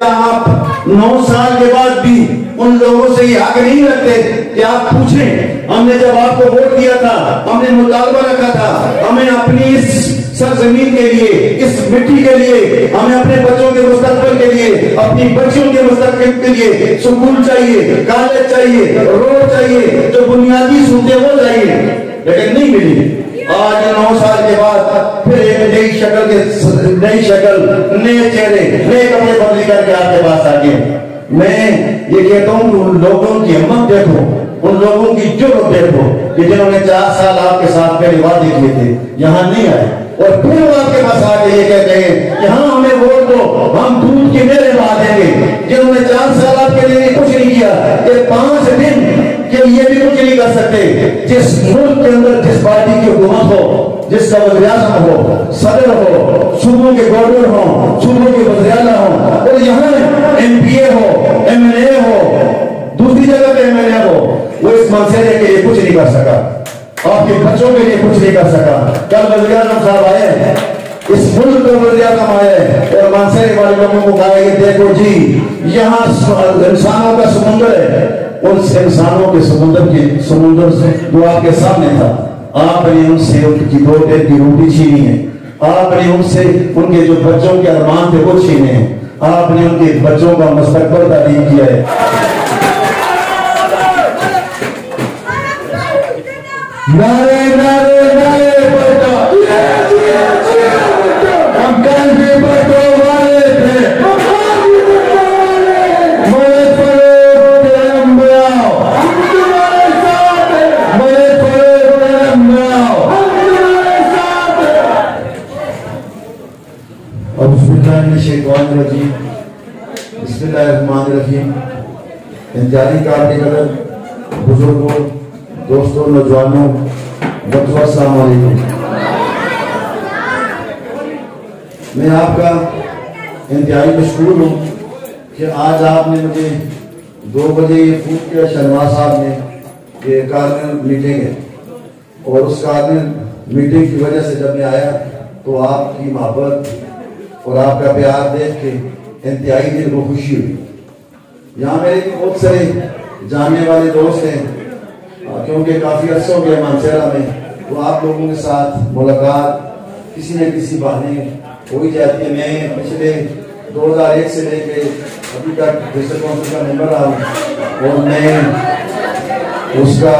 آپ 9 سال کے بعد بھی ان لوگوں سے یہ حق نہیں رکھتے کہ آپ پوچھیں ہم نے جب آپ کو ووٹ دیا تھا ہم نے مطالبہ رکھا تھا ہمیں اپنی اس سرزمین کے لیے اس مٹی کے لیے ہمیں اپنے بچوں کے مستقبل کے لیے اپنی بچیوں کے مستقبل کے لیے سکول چاہیے کالج چاہیے روڈ چاہیے جو بنیادی سہولتیں وہ چاہیے لیکن نہیں ملی آج 9 سال کے بعد پھر ایک نئی شکل نئے چہرے نئے کپڑے بدلی کر کے آپ کے پاس آ گئے میں یہ کہتا ہوں کہ ان لوگوں کی ہمت دیکھو ان لوگوں کی جرأت دیکھو کہ جنہوں نے 4 سال آپ کے ساتھ پہلے وعدے کیے تھے یہاں نہیں آئے اور پھر وہ آپ کے پاس آ کے یہ کہتے ہیں کہ ہاں ہمیں ووٹ دو ہم دودھ کی میرے بات دیں گے جنہوں نے 4 سال آپ کے لیے کچھ نہیں کیا یہ 5 دن کے لیے بھی کچھ نہیں کر سکتے جس ملک کے اندر جس پارٹی کی حکومت ہو جس کا وزیر اعظم ہو صدر ہو صوبوں کے گورنر ہوں صوبوں کے وزیر اعلیٰ ہوں اور یہاں ایم پی اے ہو ایم ایل اے ہو دوسری جگہ پہ ایم ایل اے ہو وہ اس منصوبے کے لیے کچھ نہیں کر سکا آپ کے بچوں کے لیے کچھ نہیں کر سکا کل وزیر اعظم صاحب آئے اس ملک کا وزیر اعظم آئے اور مانسہرے والے لوگوں کو کہا کہ دیکھو جی یہاں انسانوں کا سمندر ہے ان انسانوں کے سمندر سے جو آپ کے سامنے تھا آپ نے ان سے ان کی 2 دن کی روٹی چھینی ہے آپ نے ان سے ان کے جو بچوں کے ارمان تھے وہ چھینے ہیں آپ نے ان کے بچوں کا مستقبل تعلیم کیا ہے نعرے نعرے نعرے بڑھتا ہم کل بھی بڑھو والے تھے مجھے فروغ تیرم بلاؤ مجھے فروغ تیرم بلاؤ بسم اللہ الشیطان الرجیم بسم اللہ الرحمن الرحیم انتہائی کارڈ قدر بزرگوں دوستوں نوجوانوں بچوں السلام علیکم میں آپ کا انتہائی مشکور ہوں کہ آج آپ نے مجھے 2 بجے یہ فون کیا شہنواز صاحب نے کہ کارنر میٹنگ ہے اور اس کارنر میٹنگ کی وجہ سے جب میں آیا تو آپ کی محبت اور آپ کا پیار دیکھ کے انتہائی دل کو خوشی ہوئی یہاں میرے بہت سارے جاننے والے دوست ہیں کیونکہ کافی عرصہ ہو گیا مانسہرہ میں تو آپ لوگوں کے ساتھ ملاقات کسی نہ کسی بہانے ہو ہی جاتی ہے میں پچھلے 2001 سے لے کے ابھی تک ڈسٹرکٹ کونسل کا ممبر رہا ہوں اور میں اس کا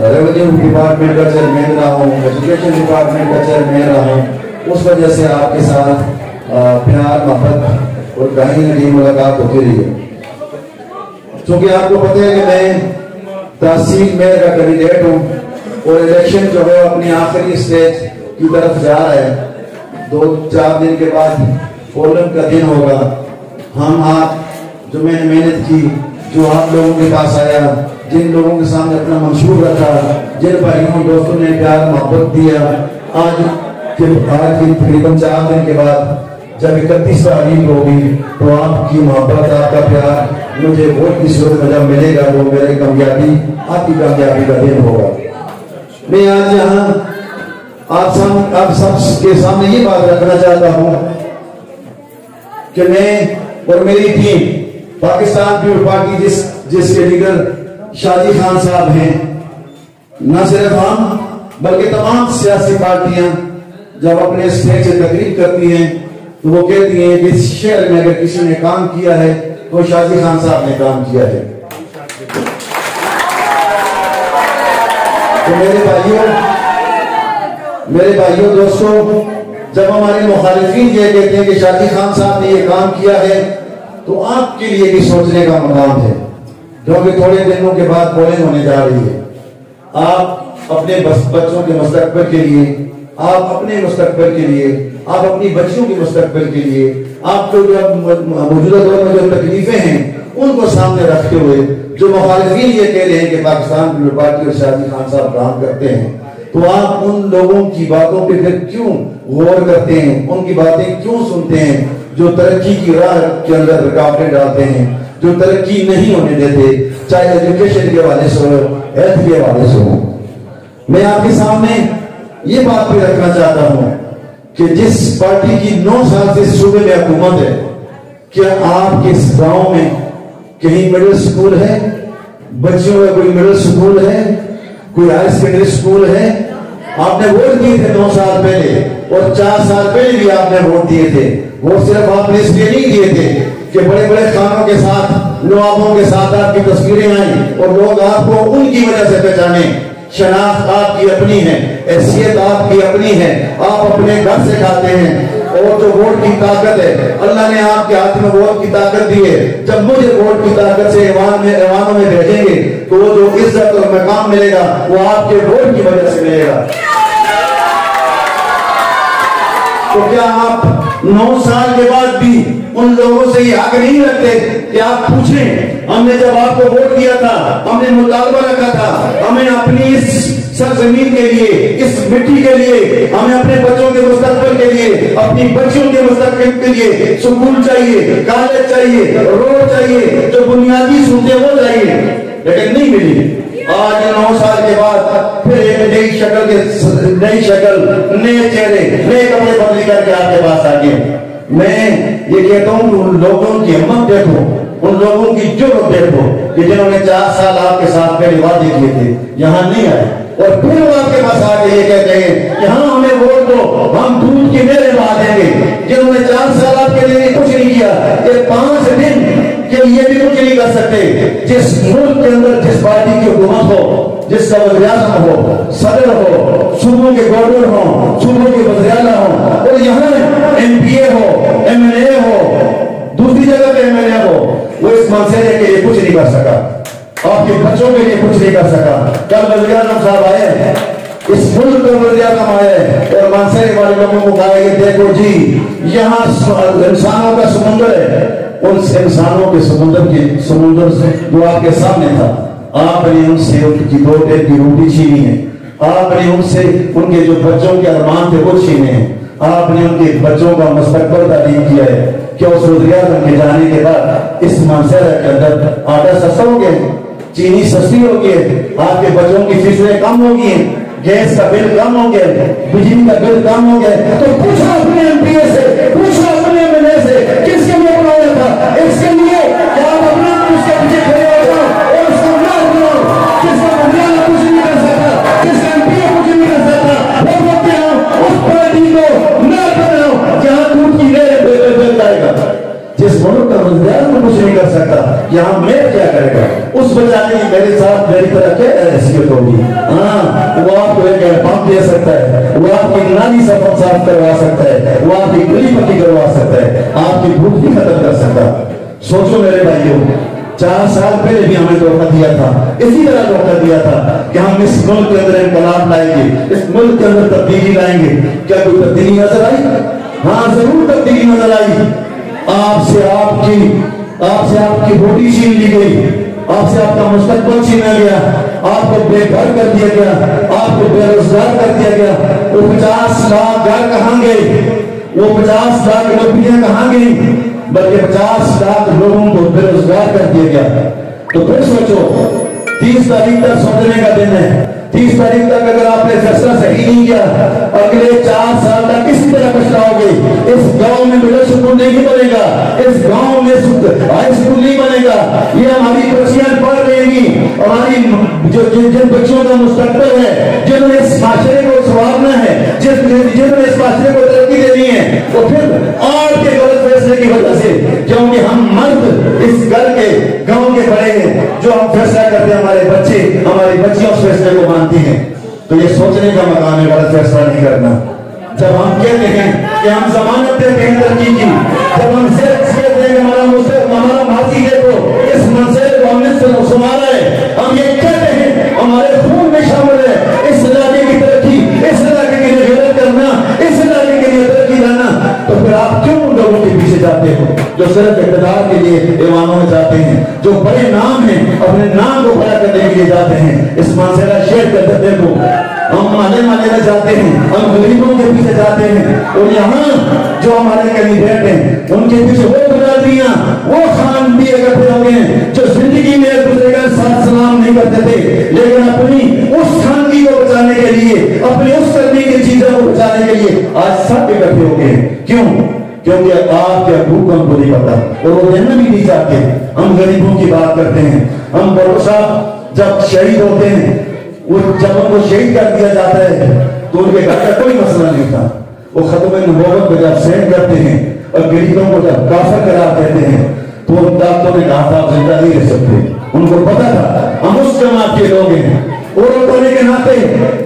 ریونیو ڈپارٹمنٹ کا چیئرمین رہا ہوں ایجوکیشن ڈپارٹمنٹ کا چیئرمین رہا ہوں اس وجہ سے آپ کے ساتھ پیار محبت اور کہیں نہ کہیں ملاقات ہوتی رہی ہے چونکہ آپ کو پتہ ہے کہ میں تحصیل میئر کا کینڈیڈیٹ ہوں اور الیکشن جو ہے اپنی آخری اسٹیج کی طرف جا رہا ہے 2-4 دن کے بعد پولنگ کا دن ہوگا ہم آپ جو میں نے محنت کی جو آپ لوگوں کے پاس آیا جن لوگوں کے سامنے اپنا منشور رکھا جن بھائیوں دوستوں نے پیار محبت دیا آج تقریباً 4 دن کے بعد جب 31 تاریخ ہوگی تو آپ کی محبت آپ کا پیار مجھے ووٹ کی صورت میں جب ملے گا وہ میرے کامیابی آپ کی کامیابی کا دن ہوگا میں آج یہاں آپ سب کے سامنے یہ بات رکھنا چاہتا ہوں کہ میں اور میری ٹیم پاکستان پیپلز پارٹی جس کے لیڈر شاہ جی خان صاحب ہیں نہ صرف ہم بلکہ تمام سیاسی پارٹیاں جب اپنے اسٹیج سے تقریب کرتی ہیں تو وہ کہتی ہیں کہ اس شہر میں اگر کسی نے کام کیا ہے تو شاہ جی خان صاحب نے کام کیا ہے تو میرے بھائیوں دوستوں جب ہمارے مخالفین یہ کہتے ہیں کہ شاہ جی خان صاحب نے یہ کام کیا ہے تو آپ کے لیے بھی سوچنے کا مقام ہے کیونکہ تھوڑے دنوں کے بعد پولنگ ہونے جا رہی ہے آپ اپنے بچوں کے مستقبل کے لیے آپ اپنے مستقبل کے لیے آپ اپنی بچیوں کے مستقبل کے لیے آپ کو جو موجودہ دور میں جو تکلیفیں ہیں ان کو سامنے رکھتے ہوئے جو مخالفین یہ کہہ رہے ہیں کہ پاکستان پیپلز پارٹی اور شاہ جی خان صاحب کام کرتے ہیں تو آپ ان لوگوں کی باتوں پہ پھر کیوں غور کرتے ہیں ان کی باتیں کیوں سنتے ہیں جو ترقی کی راہ کے اندر رکاوٹیں ڈالتے ہیں جو ترقی نہیں ہونے دیتے چاہے ایجوکیشن کے حوالے سے ہو ہیلتھ کے حوالے سے ہو میں آپ کے سامنے یہ بات بھی رکھنا چاہتا ہوں کہ جس پارٹی کی 9 سال سے صوبے میں حکومت ہے کیا آپ کے اس گاؤں میں کہیں مڈل سکول ہے؟ بچیوں کا کوئی مڈل سکول ہے؟ کوئی ہائر سیکنڈری سکول ہے؟ آپ نے ووٹ دیے تھے 9 سال پہلے، اور 4 سال پہلے بھی آپ نے ووٹ دیے تھے. وہ صرف آپ نے اس لیے نہیں دیے تھے کہ بڑے بڑے خانوں کے ساتھ، نوابوں کے ساتھ آپ کی تصویریں آئیں اور لوگ آپ کو ان کی وجہ سے پہچانیں. شناخت آپ کی اپنی ہے، حیثیت آپ کی اپنی ہے، آپ اپنے گھر سے کھاتے ہیں. اور جو ووٹ کی طاقت ہے، اللہ نے آپ کے ہاتھ میں ووٹ کی طاقت دی ہے. جب مجھے ووٹ کی طاقت سے ایوانوں میں بھیجیں گے تو وہ جو عزت اور مقام ملے گا وہ آپ کے ووٹ کی وجہ سے ملے گا. تو کیا آپ 9 سال کے بعد بھی ان لوگوں سے یہ حق نہیں رکھتے کہ آپ پوچھیں؟ ہم نے جب آپ کو ووٹ دیا تھا، ہم نے مطالبہ رکھا تھا، ہمیں اپنی اس سرزمین کے لیے، اس مٹی کے لیے، ہمیں اپنے بچوں کے مستقبل کے لیے، اپنی بچیوں کے مستقبل کے لیے سکول چاہیے، کالج چاہیے، روڈ چاہیے، جو بنیادی سہولتیں وہ چاہیے، لیکن نہیں ملی. آج 9 سال کے بعد پھر ایک نئی شکل، نئے چہرے، نئے کپڑے بدلی کر کے آپ کے پاس آ گئے. میں یہ کہتا ہوں کہ ان لوگوں کی ہمت دیکھو، ان لوگوں کی جرأت دیکھو کہ جنہوں نے 4 سال آپ کے ساتھ پہلے وعدے کیے تھے، یہاں نہیں آئے، اور پھر وہ آپ کے پاس آ کے یہ کہتے ہیں کہ ہاں ہمیں ووٹ دو، ہم دودھ کی میرے بات دیں گے. جنہوں نے 4 سال آپ کے لیے کچھ نہیں کیا، یہ 5 دن کے لیے بھی کچھ نہیں کر سکتے. جس ملک کے اندر جس پارٹی کی حکومت ہو، جس کا وزیر اعظم ہو، صدر ہو، صوبوں کے گورنر ہوں، صوبوں کے وزیر اعلیٰ ہوں، اور یہاں MPA ہو، MLA ہو، دوسری جگہ پہ MLA ہو، وہ اس منصوبے کے لیے کچھ نہیں کر سکا، آپ کے بچوں کے لیے کچھ نہیں کر سکا. کل وزیر اعظم صاحب آئے، اس ملک کا وزیر اعظم آئے اور منصوبے والے لوگوں کو کہا کہ دیکھو جی یہاں انسانوں کا سمندر ہے، ان انسانوں کے سمندر سے جو آپ کے سامنے تھا، آپ نے ان سے ان کی 2 ٹائم کی روٹی چھینی ہے. آپ نے ان سے ان کے جو بچوں کے ارمان تھے وہ چھینے ہیں. آپ نے ان کے بچوں کا مستقبل تعلیم کیا ہے. کیا اس وزیر اعظم کے جانے کے بعد اس منصوبے کے اندر آٹا سستا ہو گیا، چینی سستی ہو گئی ہے، آپ کے بچوں کی فیسیں کم ہو گئی ہیں، گیس کا بل کم ہو گیا، بجلی کا بل کم ہو گیا؟ تو پوچھو اپنے MPA سے، پوچھو اپنے MLA سے، کس کے لیے بنایا تھا؟ اس کے لیے کہ آپ اپنا اس کے پیچھے کھڑے ہو جاؤ اور اس کو نہ بناؤ. جس کا مدیانہ کچھ نہیں کر سکتا، جس کا MPA کچھ نہیں کر سکتا، وہ بولتے ہیں اس پارٹی کو نہ بناؤ جہاں دودھ کی ریل بل جائے گا. جس ملک کا وزیر اعظم کچھ نہیں کر سکتا، یہاں میں کیا کرے گا؟ اس بچانے کی میرے ساتھ میری طرح کیا حیثیت ہوگی؟ ہاں، وہ آپ کو ایک پمپ دے سکتا ہے، وہ آپ کی نالی صاف کروا سکتا ہے، وہ آپ کی گلی پکی کروا سکتا ہے، آپ کی بھوک بھی ختم کر سکتا. سوچو میرے بھائیوں، 4 سال پہلے بھی ہمیں دھوکہ دیا تھا، اسی طرح دھوکہ دیا تھا کہ ہم اس ملک کے اندر انقلاب لائیں گے، اس ملک کے اندر تبدیلی لائیں گے. کیا کوئی تبدیلی نظر آئی؟ ہاں ضرور تبدیلی نظر آئی. آپ سے آپ کی روٹی چھین لی گئی، آپ سے آپ کا مستقبل چھینا گیا، آپ کو بے گھر کر دیا گیا، آپ کو بے روزگار کر دیا گیا. وہ 50 لاکھ گھر کہاں گئے؟ وہ 50 لاکھ نوکریاں کہاں گئی؟ بلکہ 50 لاکھ لوگوں کو بے روزگار کر دیا گیا. تو پھر سوچو، 30 تاریخ تک سوچنے کا دن ہے. 30 تاریخ تک اگر آپ نے فیصلہ صحیح نہیں کیا، اگلے 4 سال تک کسی طرح پچھتاؤ گے. اس گاؤں میں مڈل سکول نہیں بنے گا، اس گاؤں میں ہائی سکول نہیں بنے گا. یہ ہماری بچیاں پڑھ رہی گی، ہماری جن بچوں کا مستقبل ہے، جنہوں نے اس معاشرے کو سنوارنا ہے، جنہوں نے اس معاشرے کو ترقی دینی ہے، وہ پھر آپ کے غلط فیصلے کی وجہ سے، کیونکہ ہم مرد اس گھر کے گاؤں کے بڑے ہیں، جو ہم فیصلہ کرتے ہیں، ہمارے بچے ہماری بچیاں اس فیصلے کو مانتی ہیں. تو یہ سوچنے کا مقام ہے غلط فیصلہ نہیں کرنا. جب ہم کہتے ہیں کہ ہم ضمانت دیتے ہیں ترقی کی، جب ہم کہتے ہیں کہ ہمارا ماضی دیکھو، اس منصوبے کو ہم نے سنبھالا ہے، ہم یہ کہتے ہیں ہمارے خون میں شامل ہے اس علاقے کی ترقی، اس علاقے کے لیے محنت کرنا، اس علاقے کے لیے ترقی لانا. تو پھر آپ کیوں ان لوگوں کے پیچھے جاتے ہو جو صرف اقتدار کے لیے ایوانوں میں جاتے ہیں، جو بڑے نام ہیں اپنے نام کو بڑا کرنے کے لیے جاتے ہیں؟ اس منصوبہ شیئر کرتے دیکھو، ہم مالے میں جاتے ہیں، ہم غریبوں کے پیچھے جاتے ہیں، اور یہاں جو ہمارے کینڈیڈیٹ ہیں ان کے پیچھے وہ برادریاں، وہ خان بھی اکٹھے ہو گئے ہیں جو زندگی میں ایک دوسرے کا ساتھ سلام نہیں کرتے تھے، لیکن اپنی اس خاندی کو بچانے کے لیے، اپنی اس کرنے کی چیزوں کو بچانے کے لیے آج سب اکٹھے ہو گئے ہیں. کیوں؟ کیونکہ آپ کے ابو کو ہم کو نہیں پتا اور وہ دینا بھی نہیں چاہتے. ہم غریبوں کی بات کرتے ہیں. ہم بڑوں صاحب جب شہید ہوتے ہیں, جب ان کو شہید کر دیا جاتا ہے تو ان کے گھر کا کوئی مسئلہ نہیں تھا. وہ ختم نبوت کو جب سینڈ کرتے ہیں اور غریبوں کو جب کافر قرار دیتے ہیں تو ان ڈاکٹروں نے کہا تھا آپ زندہ نہیں رہ سکتے. ان کو پتا تھا ہم اس جماعت کے لوگ ہیں. اور ہونے کے ناطے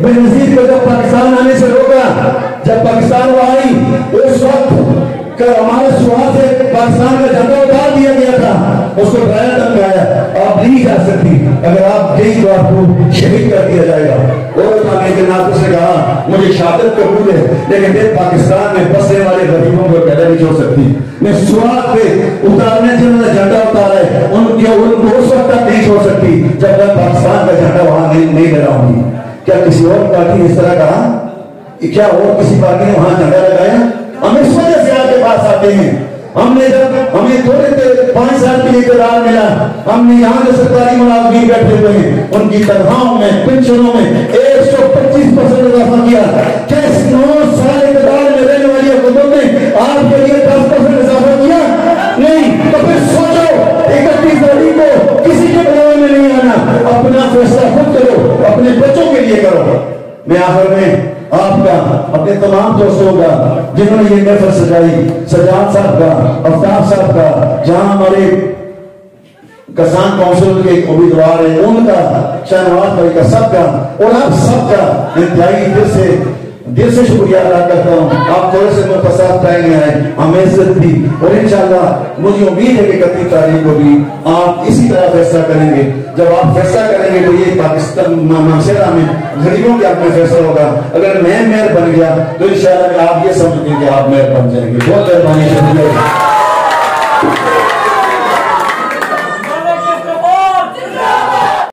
بے نظیر کو جب پاکستان آنے سے روکا, جب پاکستان وہ آئی اس وقت ہمارے سوال سے پاکستان کا جھنڈا اتار دیا گیا تھا. اس کو ڈرایا دھمکایا آپ نہیں جا سکتی, اگر آپ گئی تو آپ کو شہید کر دیا جائے گا. اور آنے کے ناطے سے کہا مجھے شہادت قبول ہے لیکن میں پاکستان میں بسنے والے غریبوں کو پیدا نہیں چھوڑ سکتی. میں سوات پہ اتارنے سے انہوں نے جھنڈا اتارا ہے ان کو اس وقت تک نہیں چھوڑ سکتی جب میں پاکستان کا جھنڈا وہاں نہیں لگاؤں گی. کیا کسی اور پارٹی نے اس طرح کہا؟ کیا اور کسی پارٹی نے وہاں جھنڈا لگایا؟ ہم اس وجہ سے آپ کے پاس آتے ہیں. ہم نے جب ہمیں تھوڑے 5 سال کے لیے قرار ملا, ہم نے یہاں جو سرکاری ملازمین بیٹھے ہوئے ہیں ان کی تنخواہوں میں پنشنوں میں 125% اضافہ کیا. کیس 9 سال اقتدار میں رہنے والی حکومت نے آپ کے لیے 10% اضافہ کیا نہیں؟ تو پھر سوچو 31 تاریخ کو کسی کے بلاوے میں نہیں آنا, اپنا فیصلہ خود کرو, اپنے بچوں کے لیے کرو. میں آخر میں آپ کا اپنے تمام دوستوں کا جنہوں نے یہ محفل سجائی, سجاد صاحب کا, آفتاب صاحب کا, جہاں ہمارے کسان کونسل کے امیدوار ہیں ان کا, شہنواز بھائی کا, سب کا اور آپ سب کا انتہائی دل سے شکریہ ادا کرتا ہوں. آپ تھوڑے سے مختصر ٹائم میں آئے, ہمیں عزت دی اور انشاءاللہ مجھے امید ہے کہ 31 تاریخ کو بھی آپ اسی طرح فیصلہ کریں گے. جب آپ فیصلہ کریں گے تو یہ پاکستان معاشرہ میں غریبوں کے حق میں فیصلہ ہوگا. اگر میں میئر بن گیا تو انشاءاللہ آپ یہ سمجھیں کہ آپ میئر بن جائیں گے. بہت مہربانی, شکریہ.